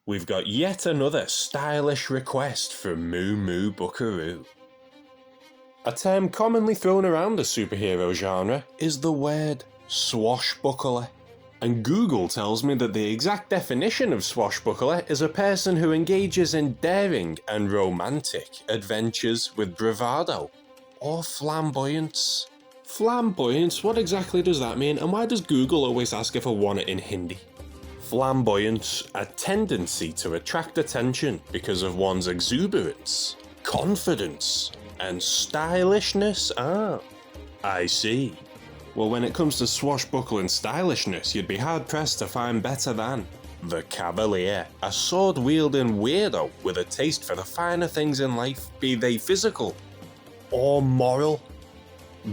we've got yet another stylish request from Moo Moo Buckaroo. A term commonly thrown around the superhero genre is the word swashbuckler. And Google tells me that the exact definition of swashbuckler is a person who engages in daring and romantic adventures with bravado, or flamboyance. Flamboyance, what exactly does that mean, and why does Google always ask if I want it in Hindi? Flamboyance, a tendency to attract attention because of one's exuberance, confidence, and stylishness. Ah, I see. Well, when it comes to swashbuckling stylishness, you'd be hard-pressed to find better than the Cavalier, a sword-wielding weirdo with a taste for the finer things in life, be they physical or moral.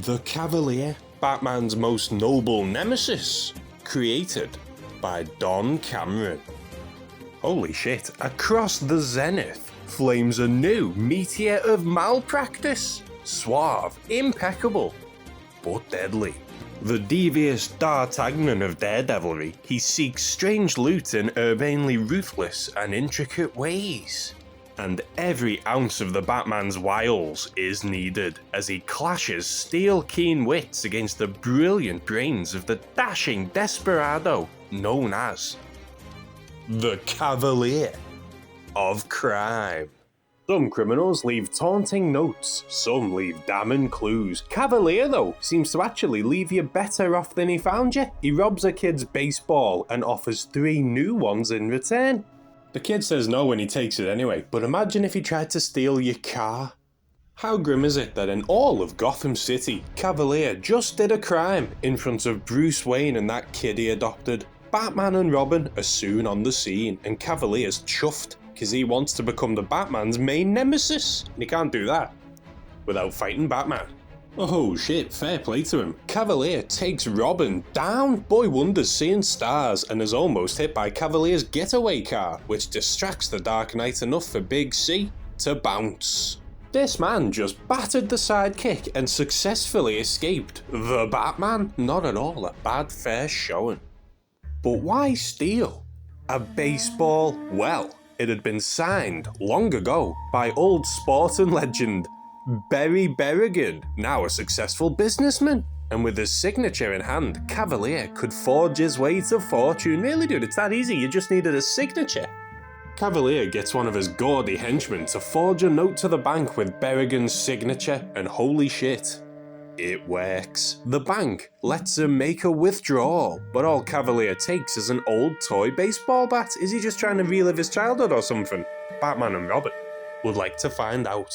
The Cavalier, Batman's most noble nemesis, created by Don Cameron. Holy shit, across the zenith flames a new meteor of malpractice, suave, impeccable, but deadly. The devious D'Artagnan of daredevilry, he seeks strange loot in urbanely ruthless and intricate ways. And every ounce of the Batman's wiles is needed as he clashes steel-keen wits against the brilliant brains of the dashing desperado known as the Cavalier of Crime. Some criminals leave taunting notes, some leave damning clues. Cavalier, though, seems to actually leave you better off than he found you. He robs a kid's baseball and offers 3 new ones in return. The kid says no when he takes it anyway, but imagine if he tried to steal your car. How grim is it that in all of Gotham City, Cavalier just did a crime in front of Bruce Wayne and that kid he adopted? Batman and Robin are soon on the scene, and Cavalier's chuffed because he wants to become the Batman's main nemesis, and he can't do that without fighting Batman. Oh shit, fair play to him. Cavalier takes Robin down. Boy wonders seeing stars and is almost hit by Cavalier's getaway car, which distracts the Dark Knight enough for Big C to bounce. This man just battered the sidekick and successfully escaped the Batman. Not at all a bad first showing. But why steal a baseball? Well, it had been signed long ago by old sporting legend Barry Berrigan, now a successful businessman. And with his signature in hand, Cavalier could forge his way to fortune. Really, dude, it's that easy, you just needed a signature. Cavalier gets one of his gaudy henchmen to forge a note to the bank with Berrigan's signature, and holy shit, it works. The bank lets him make a withdrawal, but all Cavalier takes is an old toy baseball bat. Is he just trying to relive his childhood or something? Batman and Robin would like to find out.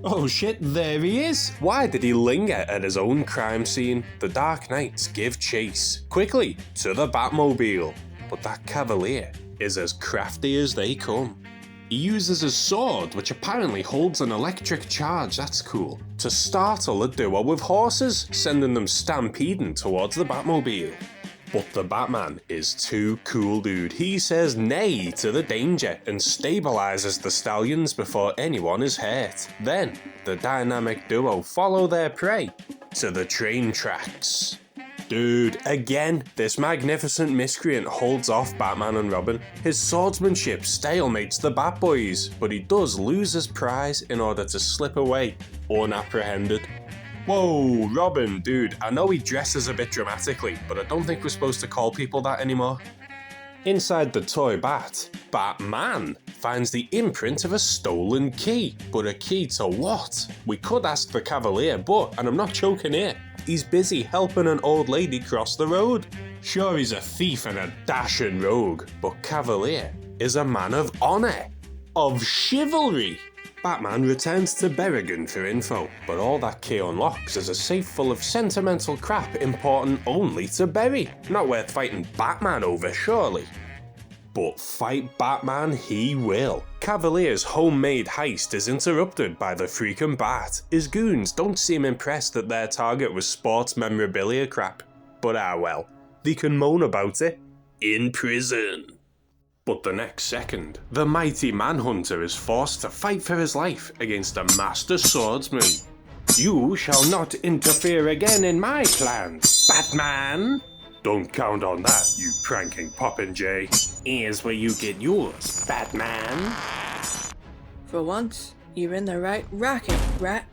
Oh shit, there he is! Why did he linger at his own crime scene? The Dark Knights give chase, quickly, to the Batmobile. But that Cavalier is as crafty as they come. He uses his sword, which apparently holds an electric charge, that's cool, to startle a duo with horses, sending them stampeding towards the Batmobile. But the Batman is too cool, dude. He says nay to the danger and stabilizes the stallions before anyone is hurt. Then, the dynamic duo follow their prey to the train tracks. Dude, again, this magnificent miscreant holds off Batman and Robin. His swordsmanship stalemates the Bat Boys, but he does lose his prize in order to slip away unapprehended. Whoa, Robin, dude, I know he dresses a bit dramatically, but I don't think we're supposed to call people that anymore. Inside the toy bat, Batman finds the imprint of a stolen key. But a key to what? We could ask the Cavalier, but, and I'm not joking here, he's busy helping an old lady cross the road. Sure, he's a thief and a dashing rogue, but Cavalier is a man of honor, of chivalry. Batman returns to Berrigan for info, but all that key unlocks is a safe full of sentimental crap important only to Barry. Not worth fighting Batman over, surely. But fight Batman he will. Cavalier's homemade heist is interrupted by the freaking Bat. His goons don't seem impressed that their target was sports memorabilia crap. But well, they can moan about it in prison. But the next second, the mighty Manhunter is forced to fight for his life against a master swordsman. You shall not interfere again in my plans, Batman! Don't count on that, you pranking popinjay. Here's where you get yours, Batman. For once, you're in the right racket, rat.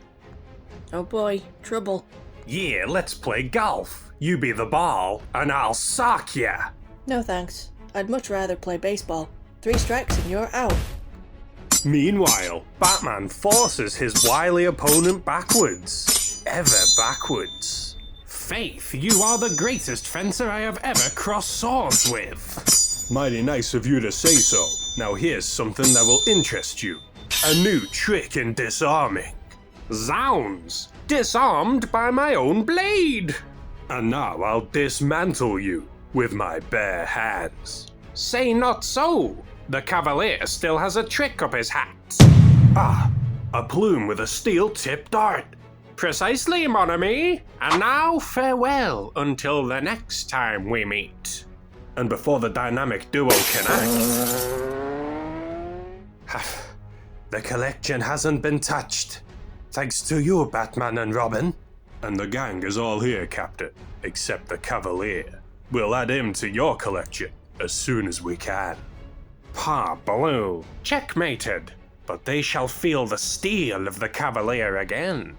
Oh boy, trouble. Yeah, let's play golf. You be the ball, and I'll sock ya. No thanks. I'd much rather play baseball. 3 strikes and you're out. Meanwhile, Batman forces his wily opponent backwards. Ever backwards. Faith, you are the greatest fencer I have ever crossed swords with. Mighty nice of you to say so. Now here's something that will interest you. A new trick in disarming. Zounds! Disarmed by my own blade! And now I'll dismantle you with my bare hands. Say not so! The Cavalier still has a trick up his hat. Ah, a plume with a steel-tipped dart. Precisely, mon ami. And now farewell until the next time we meet. And before the dynamic duo can act... The collection hasn't been touched. Thanks to you, Batman and Robin. And the gang is all here, Captain, except the Cavalier. We'll add him to your collection as soon as we can. Parbleu, checkmated, but they shall feel the steel of the Cavalier again.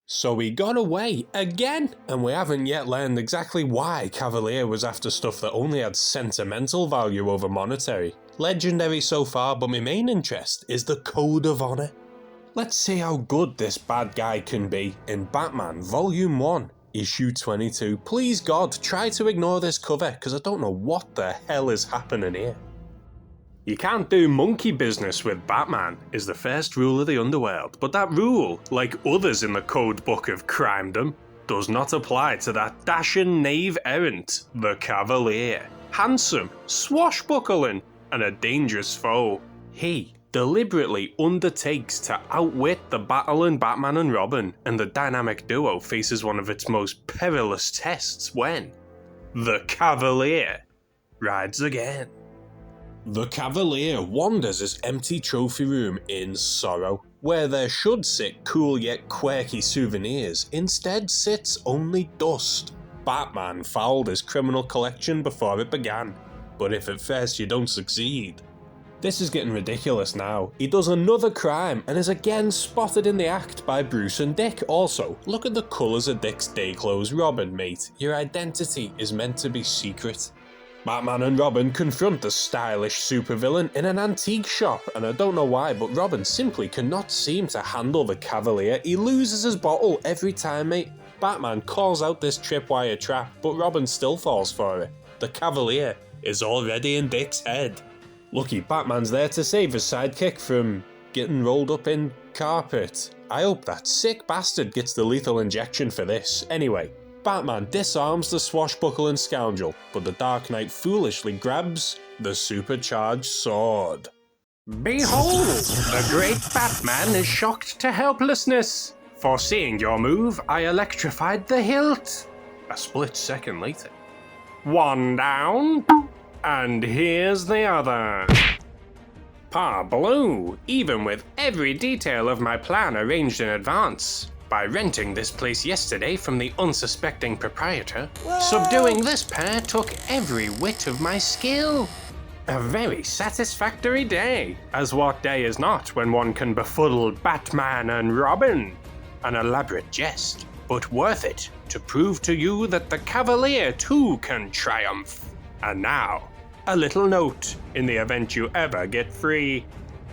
So we got away again, and we haven't yet learned exactly why Cavalier was after stuff that only had sentimental value over monetary. Legendary so far, but my main interest is the Code of Honor. Let's see how good this bad guy can be in Batman Volume 1, Issue 22. Please God, try to ignore this cover, because I don't know what the hell is happening here. You can't do monkey business with Batman is the first rule of the underworld, but that rule, like others in the code book of crimedom, does not apply to that dashing knave errant, the Cavalier. Handsome, swashbuckling, and a dangerous foe. He deliberately undertakes to outwit the battle in Batman and Robin, and the dynamic duo faces one of its most perilous tests when the Cavalier rides again. The Cavalier wanders his empty trophy room in sorrow. Where there should sit cool yet quirky souvenirs, instead sits only dust. Batman fouled his criminal collection before it began, but if at first you don't succeed. This is getting ridiculous now. He does another crime and is again spotted in the act by Bruce and Dick. Also, look at the colours of Dick's day clothes. Robin, mate, your identity is meant to be secret. Batman and Robin confront the stylish supervillain in an antique shop, and I don't know why, but Robin simply cannot seem to handle the Cavalier. He loses his bottle every time, mate. Batman calls out this tripwire trap, but Robin still falls for it. The Cavalier is already in Dick's head. Lucky Batman's there to save his sidekick from getting rolled up in carpet. I hope that sick bastard gets the lethal injection for this. Anyway, Batman disarms the swashbuckling scoundrel, but the Dark Knight foolishly grabs the supercharged sword. Behold, the great Batman is shocked to helplessness. Foreseeing your move, I electrified the hilt. A split second later. One down, and here's the other. Parbleu, even with every detail of my plan arranged in advance. By renting this place yesterday from the unsuspecting proprietor, subduing this pair took every whit of my skill. A very satisfactory day, as what day is not when one can befuddle Batman and Robin? An elaborate jest, but worth it to prove to you that the Cavalier too can triumph. And now, a little note in the event you ever get free.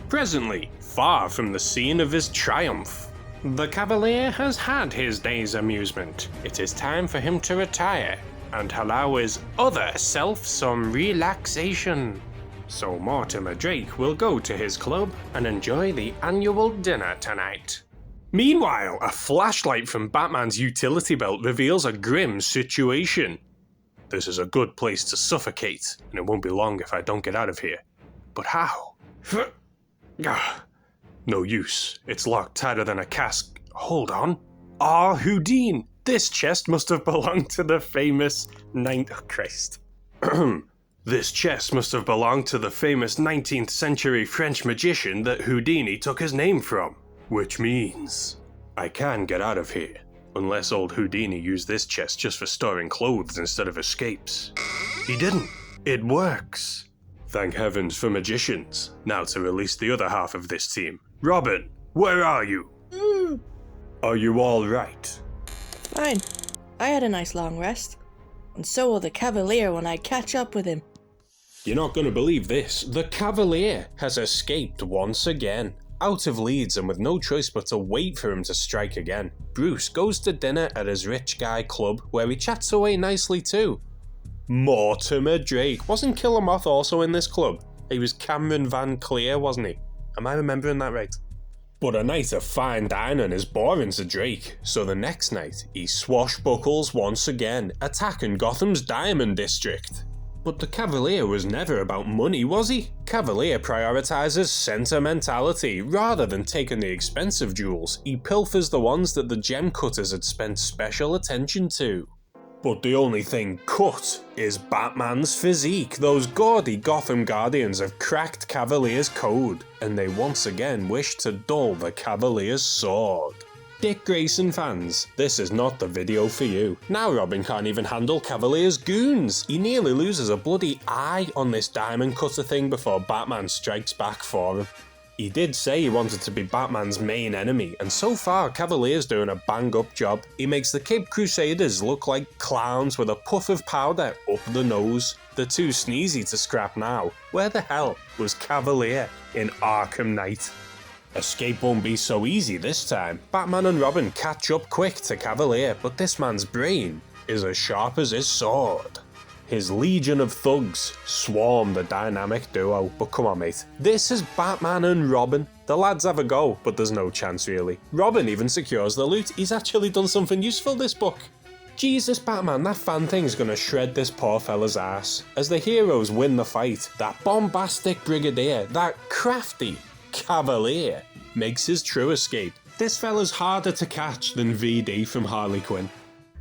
Presently, far from the scene of his triumph, the Cavalier has had his day's amusement. It is time for him to retire and allow his other self some relaxation. So Mortimer Drake will go to his club and enjoy the annual dinner tonight. Meanwhile, a flashlight from Batman's utility belt reveals a grim situation. This is a good place to suffocate, and it won't be long if I don't get out of here. But how? No use. It's locked tighter than a cask. Hold on. Ah, Houdin! This chest must have belonged to the famous This chest must have belonged to the famous 19th century French magician that Houdini took his name from. Which means I can get out of here. Unless old Houdini used this chest just for storing clothes instead of escapes. He didn't. It works. Thank heavens for magicians. Now to release the other half of this team. Robin, where are you? Are you all right? Fine. I had a nice long rest. And so will the Cavalier when I catch up with him. You're not going to believe this. The Cavalier has escaped once again. Out of Leeds and with no choice but to wait for him to strike again, Bruce goes to dinner at his rich guy club where he chats away nicely too. Mortimer Drake. Wasn't Killer Moth also in this club? He was Cameron Van Cleer, wasn't he? Am I remembering that right? But a night of fine dining is boring to Drake, so the next night he swashbuckles once again, attacking Gotham's Diamond District. But the Cavalier was never about money, was he? Cavalier prioritizes sentimentality. Rather than taking the expensive jewels, he pilfers the ones that the gem cutters had spent special attention to. But the only thing cut is Batman's physique. Those gaudy Gotham Guardians have cracked Cavalier's code, and they once again wish to dull the Cavalier's sword. Dick Grayson fans, this is not the video for you. Now Robin can't even handle Cavalier's goons. He nearly loses a bloody eye on this diamond cutter thing before Batman strikes back for him. He did say he wanted to be Batman's main enemy, and so far Cavalier's doing a bang-up job. He makes the Cape Crusaders look like clowns with a puff of powder up the nose. They're too sneezy to scrap now. Where the hell was Cavalier in Arkham Knight? Escape won't be so easy this time. Batman and Robin catch up quick to Cavalier, but this man's brain is as sharp as his sword. His legion of thugs swarm the dynamic duo, but come on mate, this is Batman and Robin. The lads have a go, but there's no chance really. Robin even secures the loot. He's actually done something useful this book. Jesus Batman, that fan thing's gonna shred this poor fella's ass. As the heroes win the fight, that bombastic brigadier, that crafty Cavalier, makes his true escape. This fella's harder to catch than VD from Harley Quinn.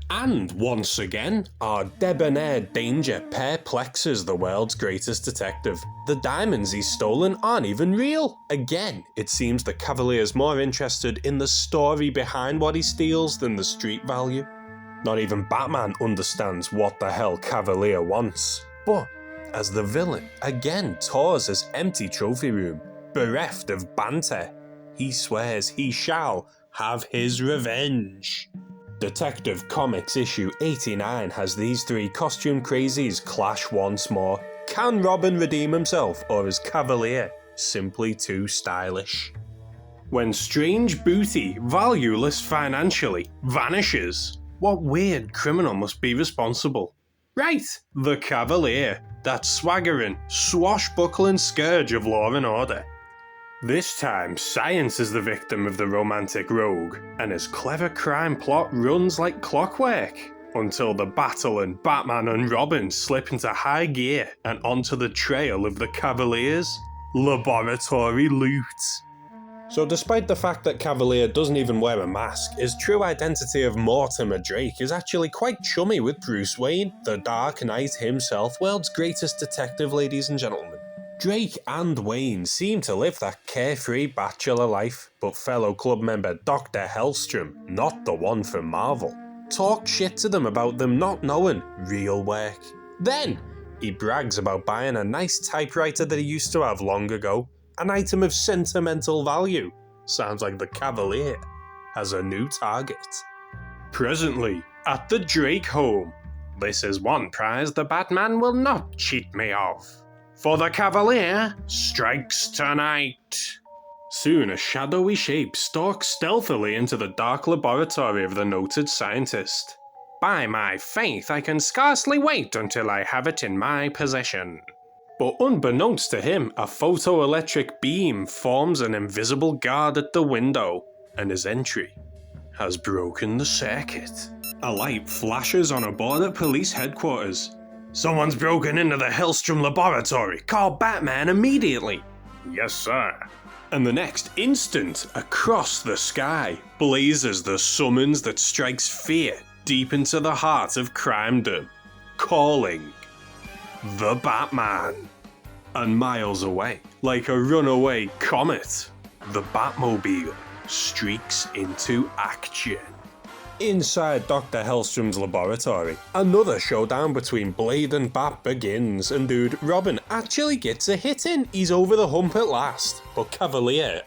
And once again, our debonair danger perplexes the world's greatest detective. The diamonds he's stolen aren't even real. Again, it seems the Cavalier's more interested in the story behind what he steals than the street value. Not even Batman understands what the hell Cavalier wants. But as the villain again tours his empty trophy room, bereft of banter, he swears he shall have his revenge. Detective Comics issue 89 has these three costume crazies clash once more. Can Robin redeem himself, or is Cavalier simply too stylish? When strange booty, valueless financially, vanishes, what weird criminal must be responsible? Right, the Cavalier, that swaggering, swashbuckling scourge of law and order. This time, science is the victim of the romantic rogue, and his clever crime plot runs like clockwork, until the battle and Batman and Robin slip into high gear and onto the trail of the Cavalier's laboratory loot. So despite the fact that Cavalier doesn't even wear a mask, his true identity of Mortimer Drake is actually quite chummy with Bruce Wayne, the Dark Knight himself, world's greatest detective, ladies and gentlemen. Drake and Wayne seem to live that carefree bachelor life, but fellow club member Dr. Hellstrom, not the one from Marvel, talked shit to them about them not knowing real work. Then, he brags about buying a nice typewriter that he used to have long ago, an item of sentimental value. Sounds like the Cavalier has a new target. Presently, at the Drake home, this is one prize the Batman will not cheat me of. For the Cavalier strikes tonight. Soon a shadowy shape stalks stealthily into the dark laboratory of the noted scientist. By my faith, I can scarcely wait until I have it in my possession. But unbeknownst to him, a photoelectric beam forms an invisible guard at the window, and his entry has broken the circuit. A light flashes on a board at police headquarters. Someone's broken into the Hellstrom laboratory. Call Batman immediately. Yes, sir. And the next instant, across the sky, blazes the summons that strikes fear deep into the heart of crimedom, calling the Batman. And miles away, like a runaway comet, the Batmobile streaks into action. Inside Dr. Hellstrom's laboratory, another showdown between Blade and Bat begins, and dude, Robin actually gets a hit in. He's over the hump at last, but Cavalier,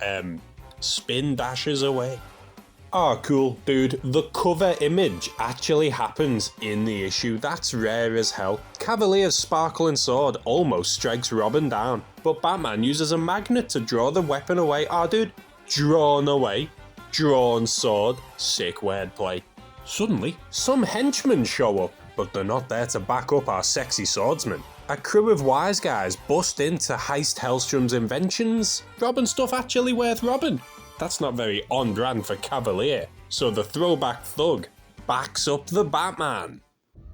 spin dashes away. Ah, cool, dude, the cover image actually happens in the issue. That's rare as hell. Cavalier's sparkling sword almost strikes Robin down, but Batman uses a magnet to draw the weapon away. Ah, dude, drawn away. Drawn sword. Sick wordplay. Suddenly, some henchmen show up, but they're not there to back up our sexy swordsman. A crew of wise guys bust in to heist Hellstrom's inventions. Robin stuff actually worth robbing. That's not very on-brand for Cavalier, so the throwback thug backs up the Batman.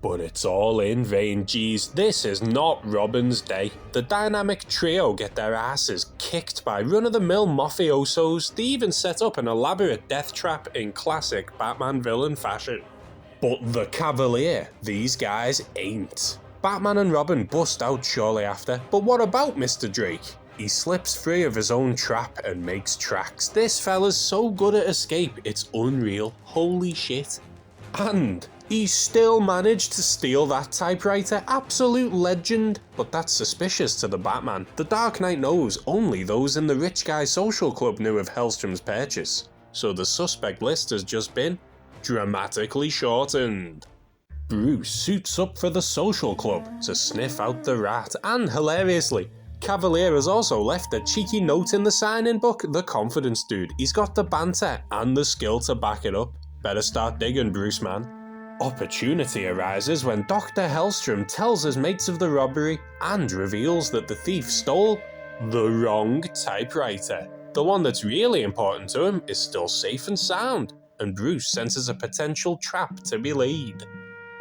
But it's all in vain, geez, this is not Robin's day. The dynamic trio get their asses kicked by run-of-the-mill mafiosos. They even set up an elaborate death trap in classic Batman villain fashion. But the Cavalier, these guys ain't. Batman and Robin bust out shortly after, but what about Mr. Drake? He slips free of his own trap and makes tracks. This fella's so good at escape, it's unreal. Holy shit. And he still managed to steal that typewriter. Absolute legend. But that's suspicious to the Batman. The Dark Knight knows only those in the Rich Guy Social Club knew of Hellstrom's purchase. So the suspect list has just been dramatically shortened. Bruce suits up for the Social Club to sniff out the rat, and hilariously, Cavalier has also left a cheeky note in the sign-in book. The confidence dude. He's got the banter and the skill to back it up. Better start digging, Bruce, man. Opportunity arises when Dr. Hellstrom tells his mates of the robbery and reveals that the thief stole the wrong typewriter. The one that's really important to him is still safe and sound, and Bruce senses a potential trap to be laid.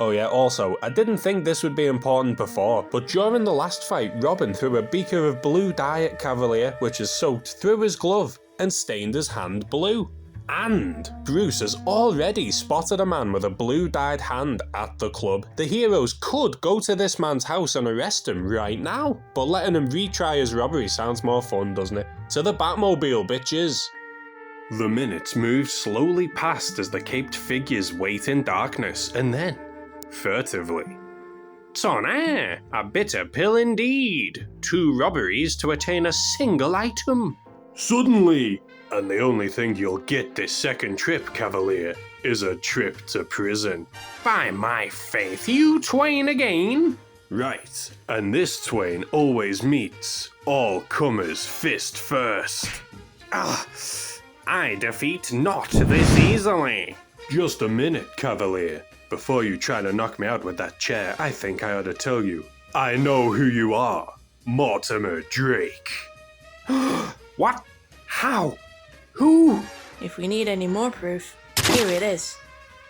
Oh yeah, also, I didn't think this would be important before, but during the last fight, Robin threw a beaker of blue dye at Cavalier, which is soaked through his glove and stained his hand blue. And Bruce has already spotted a man with a blue-dyed hand at the club. The heroes could go to this man's house and arrest him right now, but letting him retry his robbery sounds more fun, doesn't it? To the Batmobile, bitches! The minutes move slowly past as the caped figures wait in darkness, and then, furtively, Tonnerre, a bitter pill indeed. 2 robberies to attain a single item. Suddenly, and the only thing you'll get this second trip, Cavalier, is a trip to prison. By my faith, you twain again? Right, and this twain always meets all comers fist first. I defeat not this easily. Just a minute, Cavalier. Before you try to knock me out with that chair, I think I ought to tell you, I know who you are. Mortimer Drake. What? How? Who? If we need any more proof, here it is.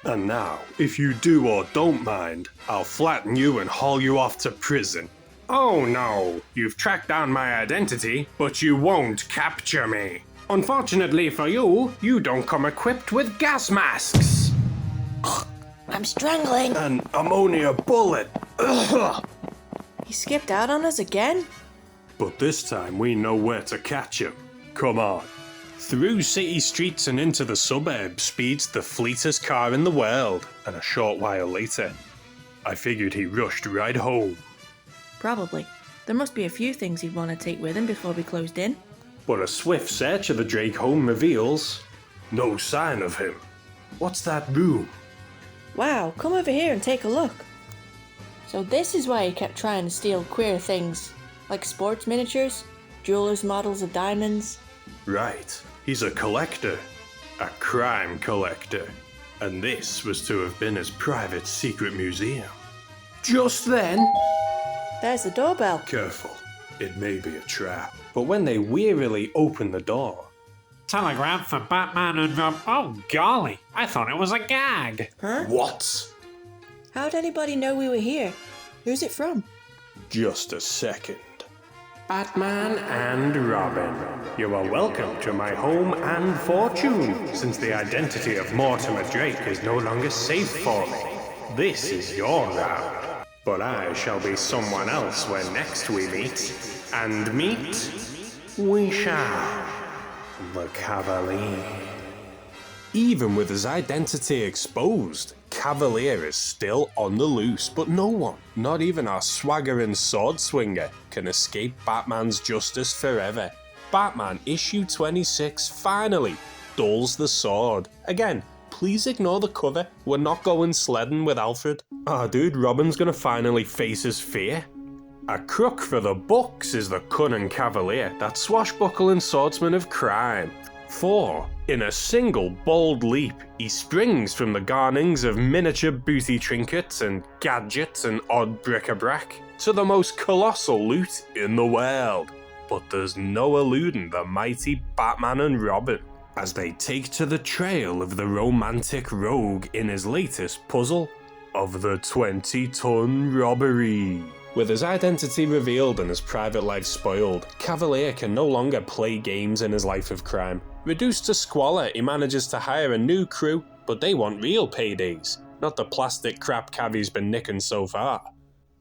And now, if you do or don't mind, I'll flatten you and haul you off to prison. Oh no, you've tracked down my identity, but you won't capture me. Unfortunately for you, you don't come equipped with gas masks. I'm strangling. An ammonia bullet. Ugh. He skipped out on us again? But this time we know where to catch him. Come on. Through city streets and into the suburbs speeds the fleetest car in the world, and a short while later, I figured he rushed right home. Probably. There must be a few things he'd want to take with him before we closed in. But a swift search of the Drake home reveals no sign of him. What's that room? Wow, come over here and take a look. So this is why he kept trying to steal queer things, like sports miniatures, jewelers' models of diamonds. Right, he's a collector. A crime collector. And this was to have been his private secret museum. Just then... There's the doorbell. Careful, it may be a trap. But when they wearily open the door... Telegram for Batman and oh golly, I thought it was a gag. Huh? What? How'd anybody know we were here? Who's it from? Just a second. Batman and Robin, you are welcome to my home and fortune, since the identity of Mortimer Drake is no longer safe for me. This is your round, but I shall be someone else when next we meet, and meet we shall. The Cavalier. Even with his identity exposed, Cavalier is still on the loose, but no one, not even our swaggering sword swinger, can escape Batman's justice forever. Batman issue 26 finally dulls the sword. Again, please ignore the cover, we're not going sledding with Alfred. Dude, Robin's gonna finally face his fear. A crook for the books is the cunning Cavalier, that swashbuckling swordsman of crime. For, in a single bold leap, he springs from the garnings of miniature booty trinkets and gadgets and odd bric-a-brac to the most colossal loot in the world. But there's no eluding the mighty Batman and Robin as they take to the trail of the romantic rogue in his latest puzzle of the 20-ton robbery. With his identity revealed and his private life spoiled, Cavalier can no longer play games in his life of crime. Reduced to squalor, he manages to hire a new crew, but they want real paydays, not the plastic crap Cavi's been nicking so far.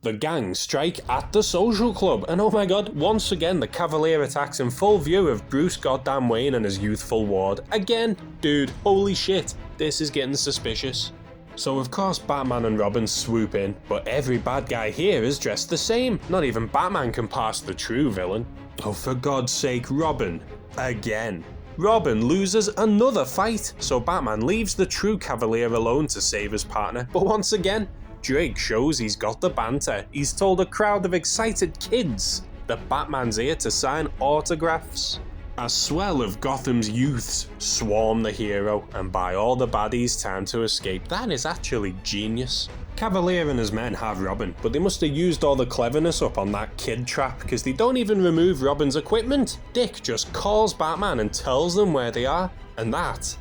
The gang strike at the social club, and oh my god, once again the Cavalier attacks in full view of Bruce goddamn Wayne and his youthful ward. Again, dude, holy shit, this is getting suspicious. So of course Batman and Robin swoop in, but every bad guy here is dressed the same. Not even Batman can pass the true villain. Oh, for God's sake, Robin. Again. Robin loses another fight, so Batman leaves the true Cavalier alone to save his partner. But once again, Drake shows he's got the banter. He's told a crowd of excited kids that Batman's here to sign autographs. A swell of Gotham's youths swarm the hero and buy all the baddies time to escape. That is actually genius. Cavalier and his men have Robin, but they must have used all the cleverness up on that kid trap because they don't even remove Robin's equipment. Dick just calls Batman and tells them where they are, and that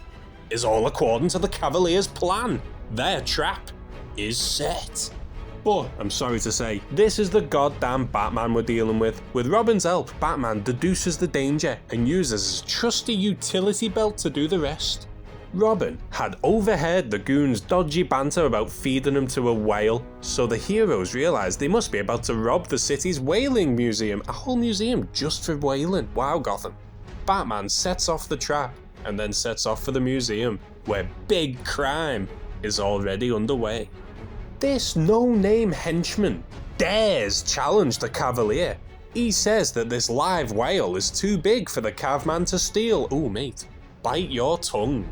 is all according to the Cavalier's plan. Their trap is set. But, I'm sorry to say, this is the goddamn Batman we're dealing with. With Robin's help, Batman deduces the danger and uses his trusty utility belt to do the rest. Robin had overheard the goons' dodgy banter about feeding him to a whale, so the heroes realised they must be about to rob the city's whaling museum, a whole museum just for whaling. Wow, Gotham. Batman sets off the trap and then sets off for the museum, where big crime is already underway. This no-name henchman dares challenge the Cavalier. He says that this live whale is too big for the Cavman to steal. Ooh, mate, bite your tongue.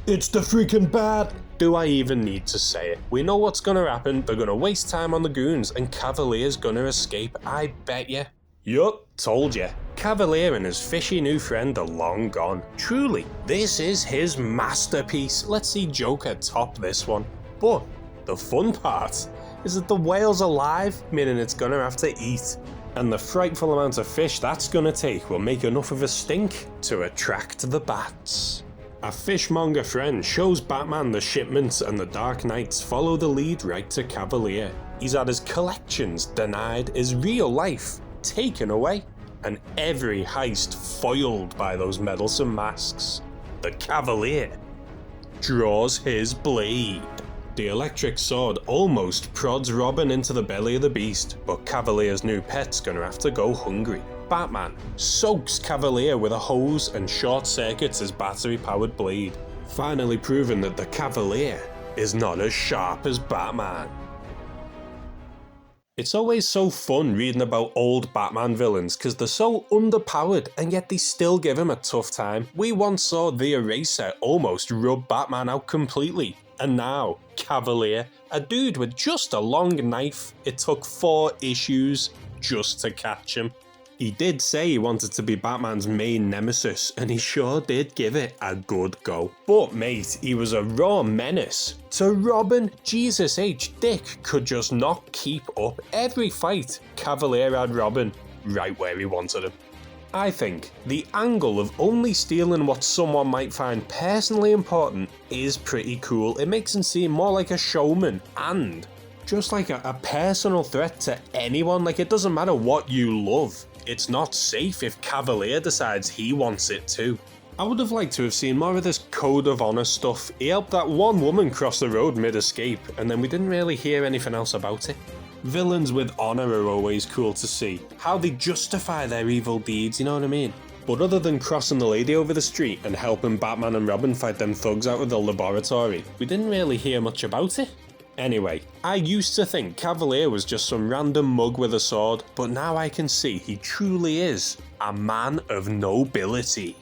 It's the freaking bat! Do I even need to say it? We know what's gonna happen. They're gonna waste time on the goons and Cavalier's gonna escape, I bet ya. Yup, told ya. Cavalier and his fishy new friend are long gone. Truly, this is his masterpiece. Let's see Joker top this one. But the fun part is that the whale's alive, meaning it's gonna have to eat. And the frightful amount of fish that's gonna take will make enough of a stink to attract the bats. A fishmonger friend shows Batman the shipments and the Dark Knights follow the lead right to Cavalier. He's had his collections denied, his real life taken away, and every heist foiled by those meddlesome masks. The Cavalier draws his blade. The electric sword almost prods Robin into the belly of the beast, but Cavalier's new pet's gonna have to go hungry. Batman soaks Cavalier with a hose and short-circuits his battery-powered blade, finally proving that the Cavalier is not as sharp as Batman. It's always so fun reading about old Batman villains because they're so underpowered and yet they still give him a tough time. We once saw the Eraser almost rub Batman out completely. And now, Cavalier, a dude with just a long knife. It took 4 issues just to catch him. He did say he wanted to be Batman's main nemesis, and he sure did give it a good go. But mate, he was a raw menace to Robin. Jesus H. Dick could just not keep up. Every fight, Cavalier had Robin right where he wanted him. I think the angle of only stealing what someone might find personally important is pretty cool. It makes him seem more like a showman and just like a personal threat to anyone. Like, it doesn't matter what you love. It's not safe if Cavalier decides he wants it too. I would have liked to have seen more of this code of honor stuff. He helped that one woman cross the road mid-escape, and then we didn't really hear anything else about it. Villains with honor are always cool to see. How they justify their evil deeds, you know what I mean? But other than crossing the lady over the street and helping Batman and Robin fight them thugs out of the laboratory, we didn't really hear much about it. Anyway, I used to think Cavalier was just some random mug with a sword, but now I can see he truly is a man of nobility.